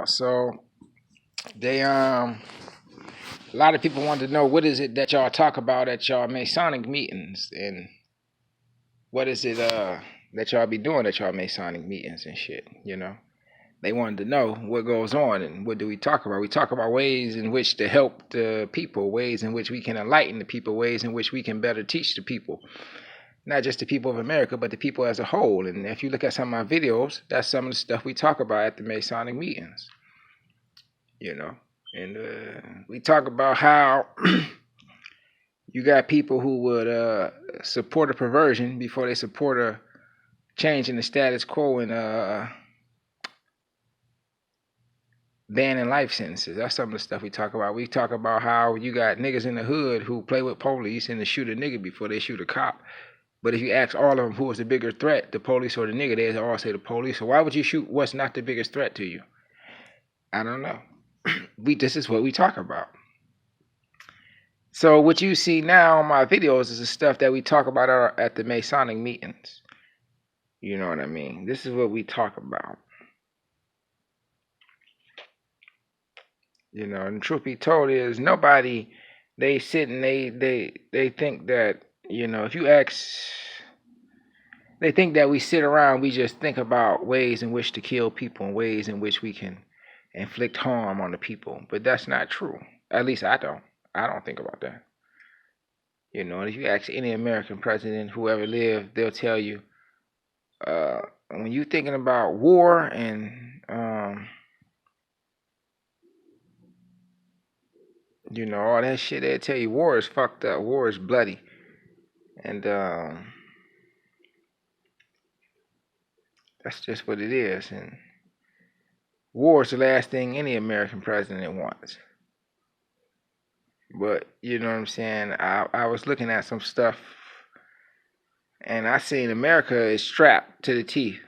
So they a lot of people want to know what is it that y'all talk about at y'all Masonic meetings, and what is it that y'all be doing at y'all Masonic meetings and shit. They wanted to know what goes on and what do we talk about. We talk about ways in which to help the people, ways in which we can enlighten the people, ways in which we can better teach the people, not just the people of America, but the people as a whole. And if you look at some of my videos, that's some of the stuff we talk about at the Masonic meetings. you know. And we talk about how you got people who would support a perversion before they support a change in the status quo and banning life sentences. That's some of the stuff we talk about. We talk about how you got niggas in the hood who play with police and they shoot a nigga before they shoot a cop. But if you ask all of them who was the bigger threat, the police or the nigga, they all say the police. So why would you shoot what's not the biggest threat to you? I don't know. This is what we talk about. So what you see now on my videos is the stuff that we talk about at the Masonic meetings. You know what I mean? This is what we talk about. And truth be told is nobody, they sit and they think that, if you ask, they think that we sit around, we just think about ways in which to kill people and ways in which we can inflict harm on the people. But that's not true. At least I don't. I don't think about that. And if you ask any American president, whoever lived, they'll tell you, when you're thinking about war and, all that shit, they'll tell you war is fucked up, war is bloody. And that's just what it is. And war is the last thing any American president wants. But, you know what I'm saying? I was looking at some stuff, and I seen America is strapped to the teeth.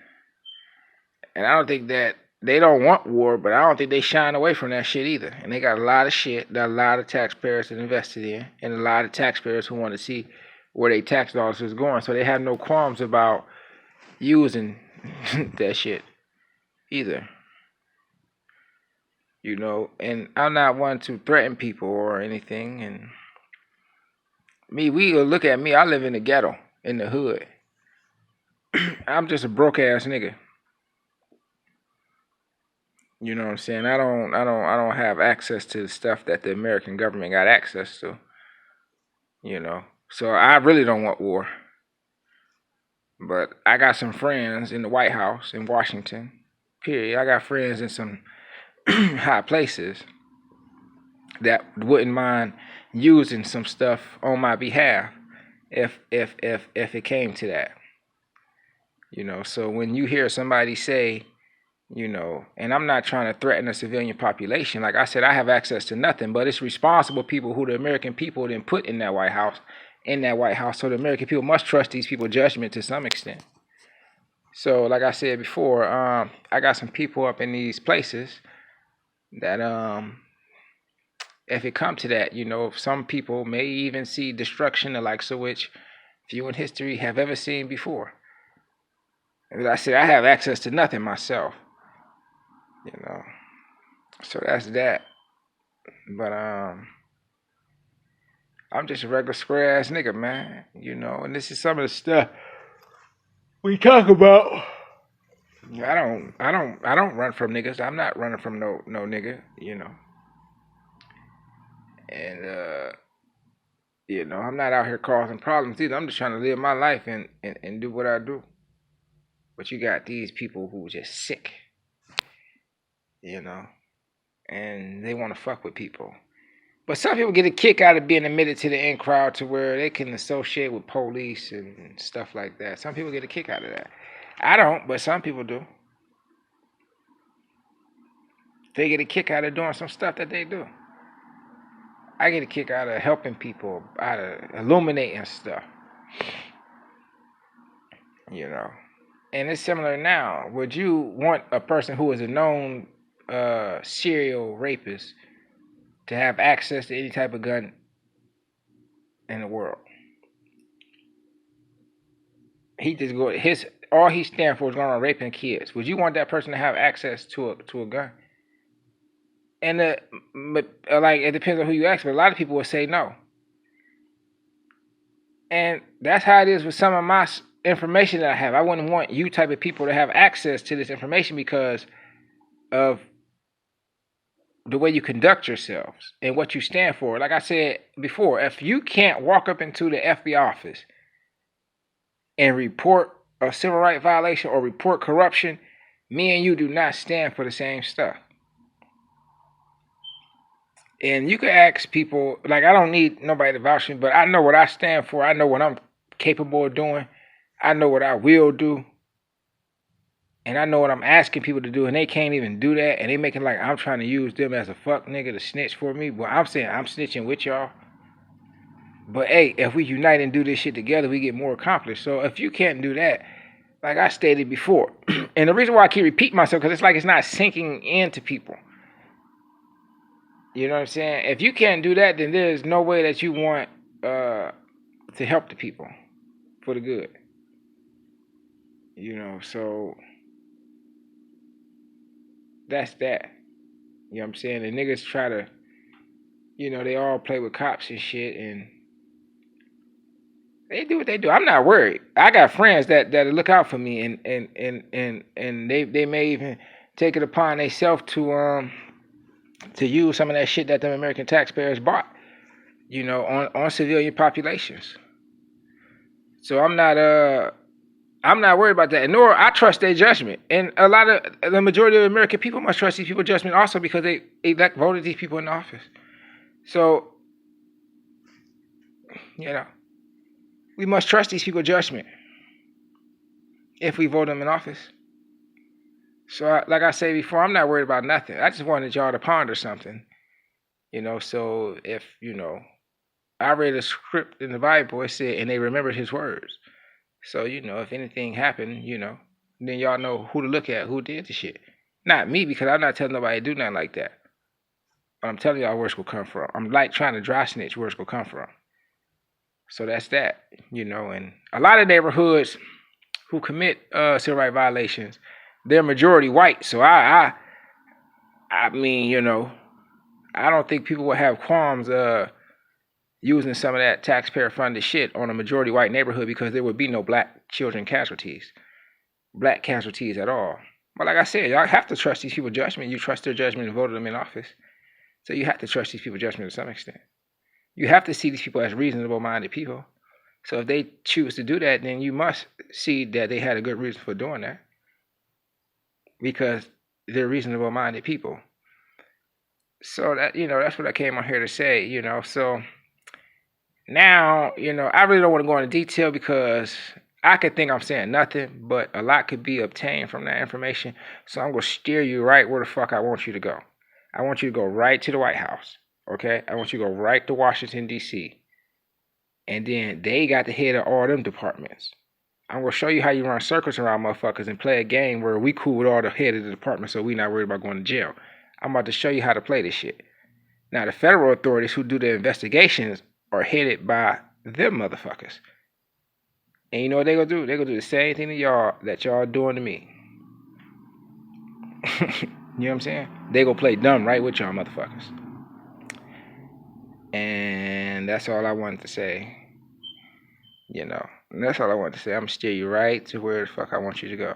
And I don't think that they don't want war, but I don't think they shine away from that shit either. And they got a lot of shit that a lot of taxpayers have invested in, and a lot of taxpayers who want to see where their tax dollars is going. So they have no qualms about using that shit either. And I'm not one to threaten people or anything. And look at me, I live in the ghetto, in the hood. I'm just a broke ass nigga. You know what I'm saying? I don't have access to the stuff that the American government got access to. So I really don't want war. But I got some friends in the White House in Washington. Period. I got friends in some high places that wouldn't mind using some stuff on my behalf if it came to that. So when you hear somebody say, and I'm not trying to threaten the civilian population. Like I said, I have access to nothing, but it's responsible people who the American people then put in that White House, So the American people must trust these people's judgment to some extent. So like I said before, I got some people up in these places that if it come to that, some people may even see destruction the likes of which few in history have ever seen before. As I said, I have access to nothing myself. So that's that. But I'm just a regular square ass nigga, man. And this is some of the stuff we talk about. I don't run from niggas. I'm not running from no nigga. And I'm not out here causing problems either. I'm just trying to live my life and do what I do. But you got these people who are just sick, and they want to fuck with people. But some people get a kick out of being admitted to the in crowd to where they can associate with police and stuff like that. Some people get a kick out of that. I don't, but some people do. They get a kick out of doing some stuff that they do. I get a kick out of helping people, out of illuminating stuff. And it's similar now. Would you want a person who is a known serial rapist to have access to any type of gun in the world? All he stands for is going on raping kids. Would you want that person to have access to a gun? And like it depends on who you ask, but a lot of people will say no. And that's how it is with some of my information that I have. I wouldn't want you type of people to have access to this information because of the way you conduct yourselves and what you stand for. Like I said before, if you can't walk up into the FBI office and report a civil rights violation or report corruption, me and you do not stand for the same stuff. And you can ask people, like, I don't need nobody to vouch for me, but I know what I stand for. I know what I'm capable of doing. I know what I will do. And I know what I'm asking people to do, and they can't even do that. And they making like I'm trying to use them as a fuck nigga to snitch for me. Well, I'm saying I'm snitching with y'all. But hey, if we unite and do this shit together, we get more accomplished. So if you can't do that, like I stated before, and the reason why I keep repeating myself, because it's like it's not sinking into people. You know what I'm saying? If you can't do that, then there's no way that you want to help the people for the good. You know, so that's that. You know what I'm saying? The niggas try to, they all play with cops and shit, and they do what they do. I'm not worried. I got friends that look out for me, and they may even take it upon themselves to use some of that shit that the American taxpayers bought, on civilian populations. So I'm not worried about that. Nor I trust their judgment. And the majority of American people must trust these people's judgment also because they voted these people in office. So, we must trust these people's judgment if we vote them in office. So, like I said before, I'm not worried about nothing. I just wanted y'all to ponder something. So if, I read a script in the Bible, it said, and they remembered his words. So, if anything happened, then y'all know who to look at, who did the shit. Not me, because I'm not telling nobody to do nothing like that. But I'm telling y'all where it's going to come from. I'm like trying to dry snitch where it's going to come from. So that's that, and a lot of neighborhoods who commit civil rights violations, they're majority white. So I mean, I don't think people will have qualms using some of that taxpayer funded shit on a majority white neighborhood because there would be no black casualties at all. But like I said, y'all have to trust these people's judgment. You trust their judgment and voted them in office. So you have to trust these people's judgment to some extent. You have to see these people as reasonable-minded people. So if they choose to do that, then you must see that they had a good reason for doing that. Because they're reasonable-minded people. So that, that's what I came on here to say, So now, I really don't want to go into detail because I could think I'm saying nothing, but a lot could be obtained from that information. So I'm going to steer you right where the fuck I want you to go. I want you to go right to the White House. Okay? I want you to go right to Washington, D.C. And then they got the head of all them departments. I'm going to show you how you run circles around motherfuckers and play a game where we cool with all the head of the department so we not worried about going to jail. I'm about to show you how to play this shit. Now, the federal authorities who do the investigations are headed by them motherfuckers. And you know what they gonna do? They gonna do the same thing to y'all that y'all doing to me. You know what I'm saying? They gonna play dumb right with y'all motherfuckers. And that's all I wanted to say. And that's all I wanted to say. I'm gonna steer you right to where the fuck I want you to go.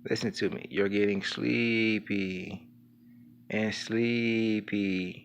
Listen to me. You're getting sleepy and sleepy.